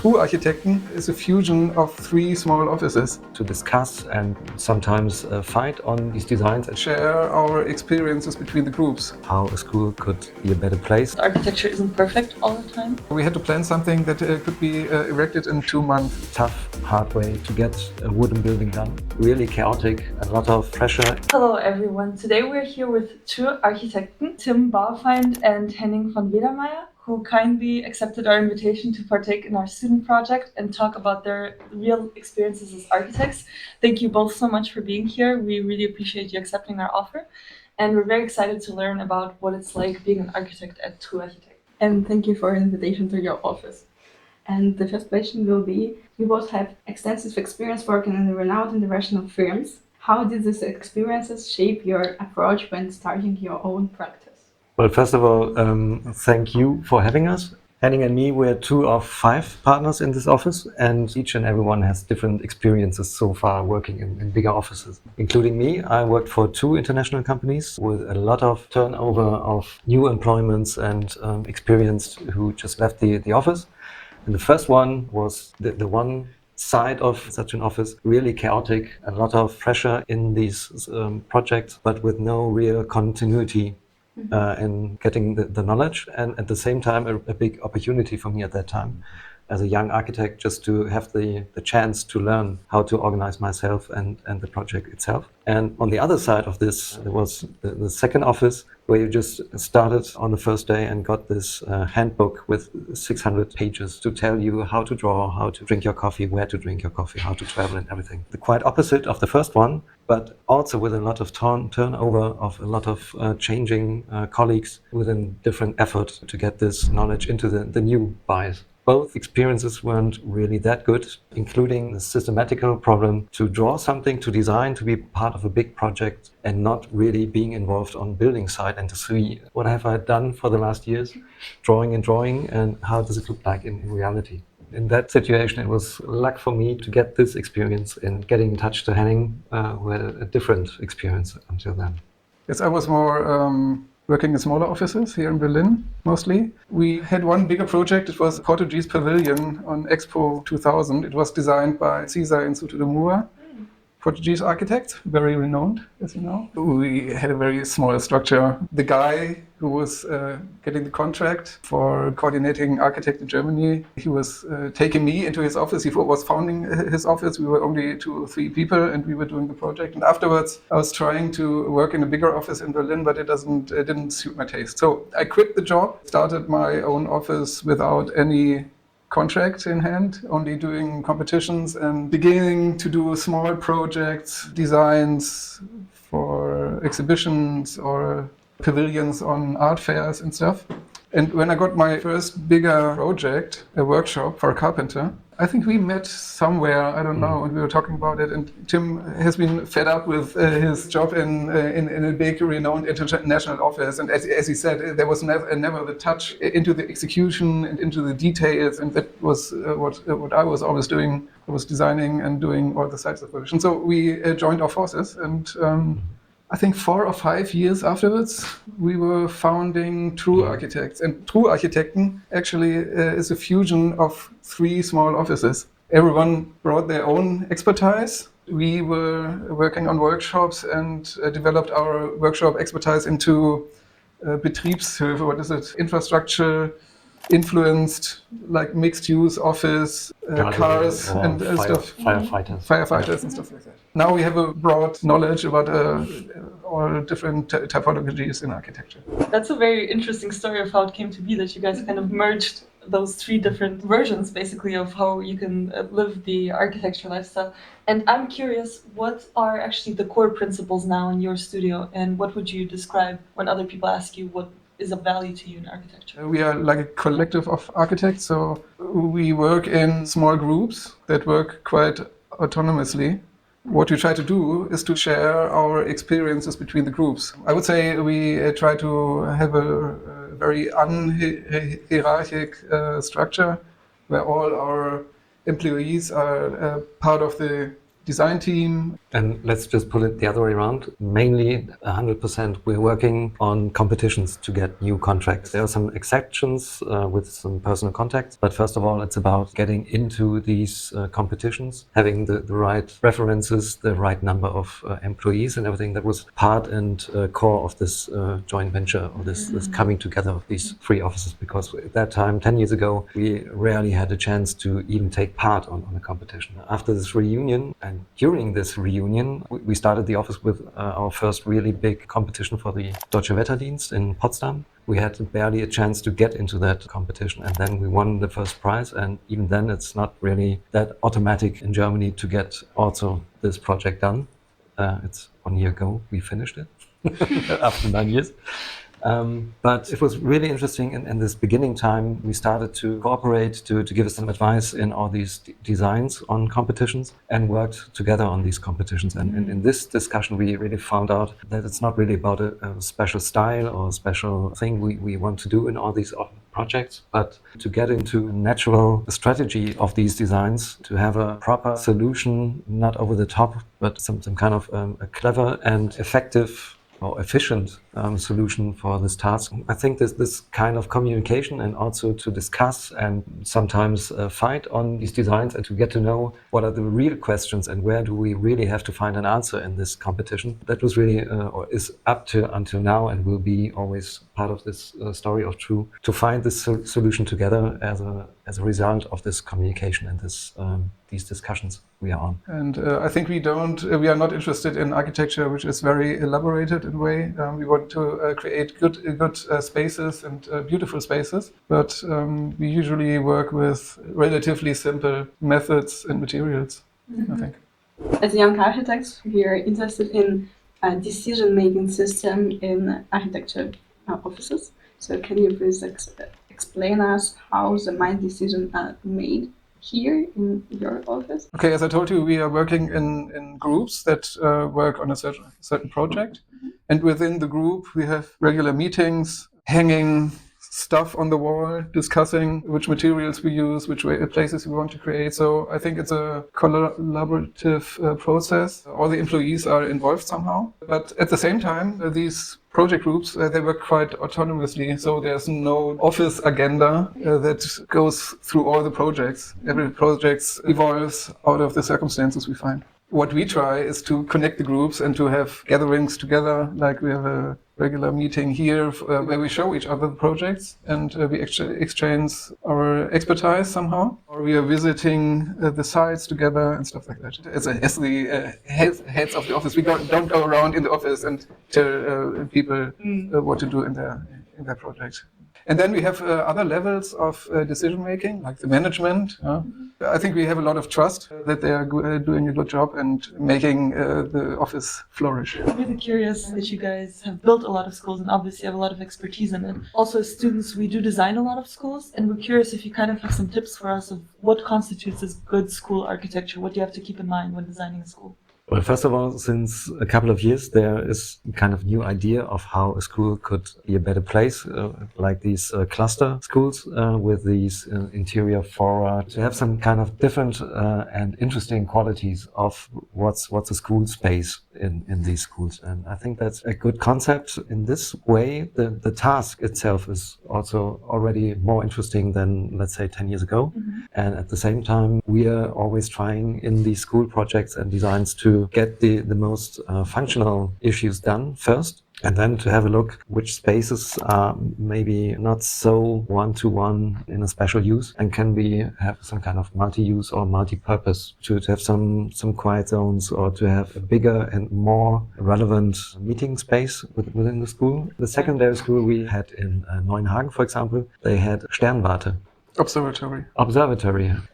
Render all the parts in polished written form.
TRU Architekten is a fusion of three small offices. To discuss and sometimes fight on these designs and Share our experiences between the groups. how a school could be a better place. Architecture isn't perfect all the time. We had to plan something that could be erected in 2 months. Tough, hard way to get a wooden building done. Really chaotic, a lot of pressure. Hello everyone, today we're here with TRU Architekten, Tim Bauerfeind and Henning von Wedemeyer, who kindly accepted our invitation to partake in our student project and talk about their real experiences as architects. Thank you both so much for being here. We really appreciate you accepting our offer. And we're very excited to learn about what it's like being an architect at TRU Architekt. And thank you for an invitation to your office. And the first question will be, you both have extensive experience working in renowned international firms. How did these experiences shape your approach when starting your own practice? Well, first of all, thank you for having us. Henning and me, we're 2 of 5 partners in this office, and each and everyone has different experiences so far working in bigger offices. Including me, I worked for 2 international companies with a lot of turnover of new employments and experienced who just left the office. And the first one was the one side of such an office, really chaotic, a lot of pressure in these projects, but with no real continuity in getting the knowledge, and at the same time a big opportunity for me at that time as a young architect, just to have the chance to learn how to organize myself and the project itself. And on the other side of this, there was the second office where you just started on the first day and got this handbook with 600 pages to tell you how to draw, how to drink your coffee, where to drink your coffee, how to travel and everything. The quite opposite of the first one, but also with a lot of turnover of a lot of changing colleagues with a different effort to get this knowledge into the new buys. Both experiences weren't really that good, including the systematical problem to draw something, to design, to be part of a big project and not really being involved on building side and to see what have I done for the last years, drawing and how does it look like in reality. In that situation, it was luck for me to get this experience and getting in touch to Henning, who had a different experience until then. Yes, I was more working in smaller offices here in Berlin, mostly. We had one bigger project. It was a Portuguese pavilion on Expo 2000. It was designed by Cesar and Souto de Moura, Portuguese architect, very renowned, as you know. We had a very small structure. The guy who was getting the contract for coordinating architect in Germany, he was taking me into his office. He was founding his office. We were only 2 or 3 people and we were doing the project. And afterwards, I was trying to work in a bigger office in Berlin, but it didn't suit my taste. So I quit the job, started my own office without any contract in hand, only doing competitions and beginning to do small projects, designs for exhibitions or pavilions on art fairs and stuff. And when I got my first bigger project, a workshop for a carpenter, I think we met somewhere, I don't know, and we were talking about it. And Tim has been fed up with his job in a big, renowned international office. And as he said, there was never the touch into the execution and into the details. And that was what I was always doing. I was designing and doing all the sides of production. So we joined our forces, and I think 4 or 5 years afterwards, we were founding TRU Architects. And TRU Architekten actually is a fusion of 3 small offices. Everyone brought their own expertise. We were working on workshops and developed our workshop expertise into Betriebshilfe, what is it? Infrastructure influenced, like mixed-use office, cars and stuff. Firefighters and stuff like that. Now we have a broad knowledge about all different typologies in architecture. That's a very interesting story of how it came to be that you guys kind of merged those 3 different versions, basically, of how you can live the architecture lifestyle. And I'm curious, what are actually the core principles now in your studio, and what would you describe when other people ask you what is of value to you in architecture? We are like a collective of architects, so we work in small groups that work quite autonomously. What we try to do is to share our experiences between the groups. I would say we try to have a very unhierarchic structure where all our employees are part of the design team. And let's just put it the other way around. Mainly 100% we're working on competitions to get new contracts. There are some exceptions with some personal contacts, but first of all, it's about getting into these competitions, having the right references, the right number of employees and everything. That was part and core of this joint venture, or this coming together of these three offices, because at that time, 10 years ago, we rarely had a chance to even take part on a competition. After this reunion, and during this reunion, we started the office with our first really big competition for the Deutsche Wetterdienst in Potsdam. We had barely a chance to get into that competition, and then we won the first prize. And even then, it's not really that automatic in Germany to get also this project done. It's 1 year ago we finished it after 9 years. But it was really interesting in this beginning time. We started to cooperate, to give us some advice in all these designs on competitions, and worked together on these competitions. And in this discussion, we really found out that it's not really about a special style or a special thing we want to do in all these projects, but to get into a natural strategy of these designs, to have a proper solution, not over the top, but some kind of a clever and effective or efficient solution for this task. I think this kind of communication, and also to discuss and sometimes fight on these designs, and to get to know what are the real questions and where do we really have to find an answer in this competition. That was really, or is up to until now, and will be always part of this story of TRU, to find this solution together as a result of this communication and these discussions we are on. And I think we are not interested in architecture which is very elaborated in a way. We want to create good spaces and beautiful spaces, but we usually work with relatively simple methods and materials, I think. As young architects, we are interested in a decision-making system in architecture offices. So can you please explain us how the main decisions are made here in your office? Okay, as I told you, we are working in groups that work on a certain project. And within the group, we have regular meetings, hanging stuff on the wall, discussing which materials we use, which places we want to create. So I think it's a collaborative process. All the employees are involved somehow. But at the same time, these project groups, they work quite autonomously. So there's no office agenda that goes through all the projects. Every project evolves out of the circumstances we find. What we try is to connect the groups and to have gatherings together, like we have a regular meeting here where we show each other the projects, and we exchange our expertise somehow. Or we are visiting the sites together and stuff like that. As the heads of the office, we don't go around in the office and tell people what to do in their project. And then we have other levels of decision making, like the management. I think we have a lot of trust that they are doing a good job and making the office flourish. I'm really curious that you guys have built a lot of schools and obviously have a lot of expertise in it. Also, as students, we do design a lot of schools, and we're curious if you kind of have some tips for us of what constitutes as good school architecture. What do you have to keep in mind when designing a school? Well, first of all, since a couple of years, there is kind of new idea of how a school could be a better place, like these cluster schools with these interior fora, to have some kind of different and interesting qualities of what's a school space in these schools. And I think that's a good concept. In this way, the task itself is also already more interesting than, let's say, 10 years ago. And at the same time, we are always trying in these school projects and designs to get the most functional issues done first, and then to have a look which spaces are maybe not so one-to-one in a special use and can have some kind of multi-use or multi-purpose, to have some quiet zones, or to have a bigger and more relevant meeting space within the school. The secondary school we had in Neuenhagen, for example, they had Sternwarte. Observatory.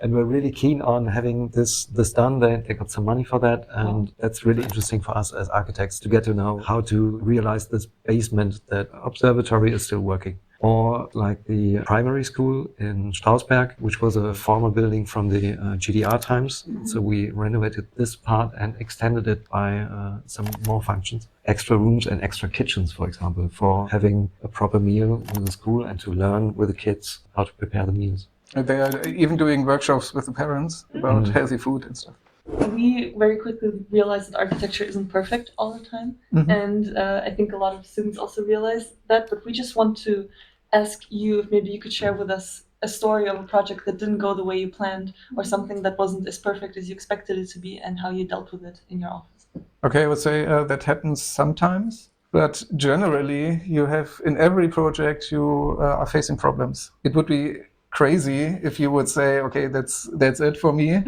And we're really keen on having this done. They got some money for that, and that's really interesting for us as architects to get to know how to realize this basement that observatory is still working. Or like the primary school in Strausberg, which was a former building from the GDR times. So we renovated this part and extended it by some more functions. Extra rooms and extra kitchens, for example, for having a proper meal in the school and to learn with the kids how to prepare the meals. They are even doing workshops with the parents about healthy food and stuff. We very quickly realized that architecture isn't perfect all the time. And I think a lot of students also realize that, but we just want to ask you if maybe you could share with us a story of a project that didn't go the way you planned, or something that wasn't as perfect as you expected it to be, and how you dealt with it in your office. Okay, I would say that happens sometimes, but generally you have, in every project, you are facing problems. It would be crazy if you would say, okay, that's it for me.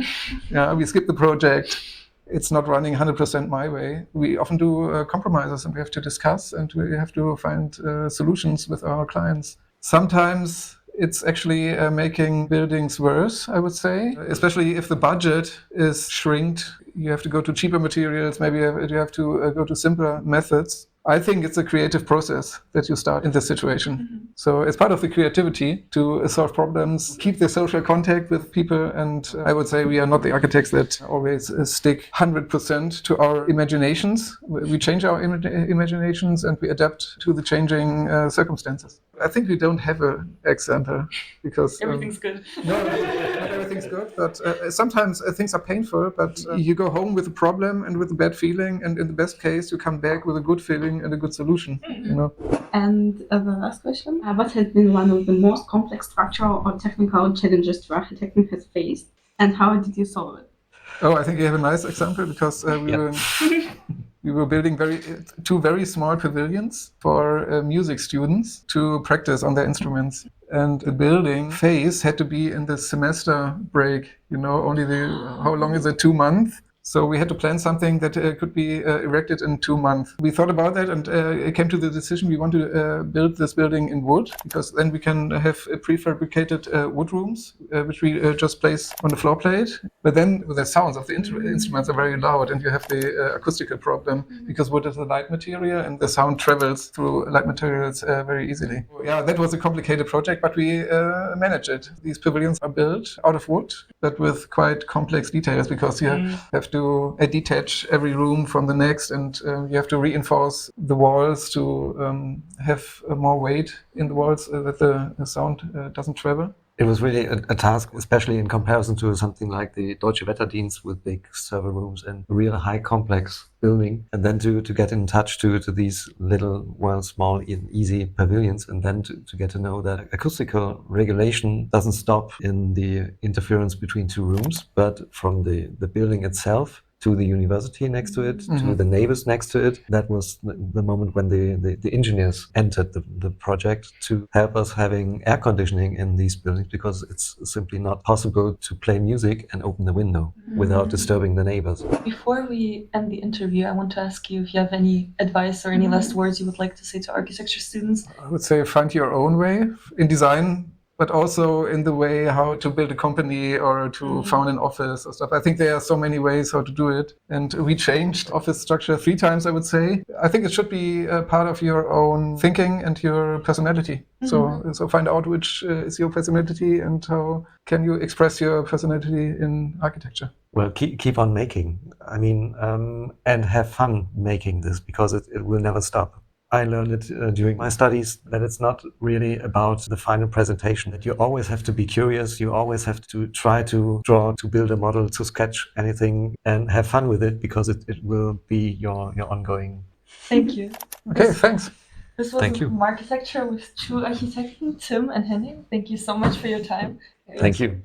Yeah, we skip the project. It's not running 100% my way. We often do compromises, and we have to discuss, and we have to find solutions with our clients. Sometimes it's actually making buildings worse, I would say, especially if the budget is shrinked. You have to go to cheaper materials, maybe you have to go to simpler methods. I think it's a creative process that you start in this situation. So it's part of the creativity to solve problems, keep the social contact with people, and I would say we are not the architects that always stick 100% to our imaginations. We change our imaginations and we adapt to the changing circumstances. I think we don't have an example because Everything's good. no, not everything's good, but sometimes things are painful, but you go home with a problem and with a bad feeling, and in the best case, you come back with a good feeling and a good solution, you know? And the last question, what has been one of the most complex structural or technical challenges TRU Architekten has faced, and how did you solve it? Oh, I think you have a nice example because we were building two very small pavilions for music students to practice on their instruments. And the building phase had to be in the semester break, only how long is it, 2 months? So we had to plan something that could be erected in 2 months. We thought about that and it came to the decision we want to build this building in wood, because then we can have prefabricated wood rooms, which we just place on the floor plate. But then the sounds of the instruments are very loud, and you have the acoustical problem because wood is a light material and the sound travels through light materials very easily. Yeah, that was a complicated project, but we managed it. These pavilions are built out of wood, but with quite complex details, because you have to detach every room from the next, and you have to reinforce the walls to have more weight in the walls that the sound doesn't travel. It was really a task, especially in comparison to something like the Deutsche Wetterdienst with big server rooms and a real high complex building. And then to get in touch to these little, small and easy pavilions, and then to get to know that acoustical regulation doesn't stop in the interference between two rooms, but from the building itself to the university next to it, to the neighbors next to it. That was the moment when the engineers entered the project to help us having air conditioning in these buildings, because it's simply not possible to play music and open the window without disturbing the neighbors. Before we end the interview, I want to ask you if you have any advice or any last words you would like to say to architecture students. I would say find your own way in design, but also in the way how to build a company or to found an office or stuff. I think there are so many ways how to do it. And we changed office structure 3 times, I would say. I think it should be a part of your own thinking and your personality. So find out which is your personality and how can you express your personality in architecture. Well, keep on making. I mean, and have fun making this, because it will never stop. I learned it during my studies that it's not really about the final presentation, that you always have to be curious, you always have to try to draw, to build a model, to sketch anything, and have fun with it, because it will be your ongoing. Thank you. Okay, thanks. This was Thank you. Marchitecture with TRU Architekten, Tim and Henning. Thank you so much for your time. Thank you.